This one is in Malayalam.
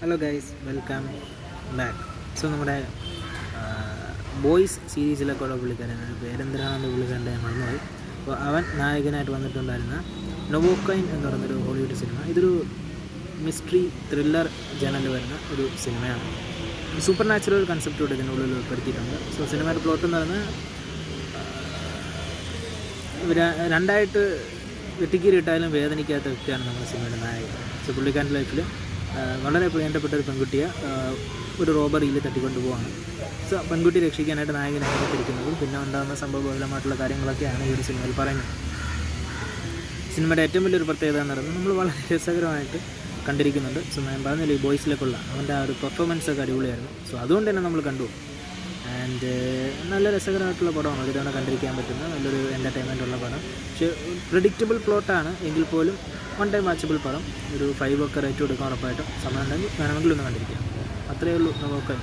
Hello guys, welcome back. So നമ്മുടെ ബോയ്സ് സീരീസിലൊക്കെ ഉള്ള പുള്ളിക്കാരൻ പേരെന്തിനാണെന്ന് പുള്ളിക്കാരൻ്റെ ഞാൻ മറന്നുപോയി. അപ്പോൾ അവൻ നായകനായിട്ട് വന്നിട്ടുണ്ടായിരുന്ന നൊവോക്കൈൻ എന്ന് പറയുന്നൊരു ഹോളിവുഡ് സിനിമ. ഇതൊരു മിസ്റ്ററി ത്രില്ലർ ജേണൽ വരുന്ന ഒരു സിനിമയാണ്. സൂപ്പർ നാച്ചുറൽ കൺസെപ്റ്റോട് ഇതിനുള്ളിൽ ഉൾപ്പെടുത്തിയിട്ടുണ്ട്. സോ സിനിമയുടെ പ്ലോട്ട് എന്ന് പറയുന്നത് രണ്ടായിട്ട് വെട്ടിക്കീറിയിട്ടാലും വേദനിക്കാത്ത വ്യക്തിയാണ് നമ്മുടെ സിനിമയുടെ നായകൻ. സോ പുള്ളിക്കാരൻ്റെ ലൈഫിൽ വളരെ വേണ്ടപ്പെട്ട ഒരു പെൺകുട്ടിയെ ഒരു റോബറിയിൽ തട്ടിക്കൊണ്ടുപോവാണ്. സോ പെൺകുട്ടി രക്ഷിക്കാനായിട്ട് നായകൻ ഇറങ്ങിത്തിരിക്കുന്നതും പിന്നെ ഉണ്ടാകുന്ന സംഭവബഹുലമായിട്ടുള്ള കാര്യങ്ങളൊക്കെയാണ് ഈ ഒരു സിനിമയിൽ പറയുന്നത്. സിനിമയുടെ ഏറ്റവും വലിയൊരു പ്രത്യേകത എന്ന് പറയുന്നത് നമ്മൾ വളരെ രസകരമായിട്ട് കണ്ടിരിക്കുന്നുണ്ട്. സോ ഞാൻ പറഞ്ഞില്ല, ഈ ബോയ്സിലേക്കുള്ള അവൻ്റെ ആ ഒരു പെർഫോമൻസൊക്കെ അടിപൊളിയായിരുന്നു. സോ അതുകൊണ്ട് തന്നെ നമ്മൾ കണ്ടു. ആൻഡ് നല്ല രസകരമായിട്ടുള്ള പടമാണ്, ഒരു തവണ കണ്ടിരിക്കാൻ പറ്റുന്ന നല്ലൊരു എൻ്റർടൈൻമെൻ്റ് ഉള്ള പടം. പക്ഷേ പ്രെഡിക്റ്റബിൾ പ്ലോട്ടാണ് എങ്കിൽ പോലും വൺ ടൈം വാച്ചബിൾ പടം. ഒരു 5 ഒക്കെ റേറ്റ് കൊടുക്കാൻ ഉറപ്പായിട്ടും സമയം ഉണ്ടെങ്കിൽ വേണമെങ്കിൽ ഒന്ന് കണ്ടിരിക്കാം. അത്രയേ ഉള്ളൂ. നമുക്ക്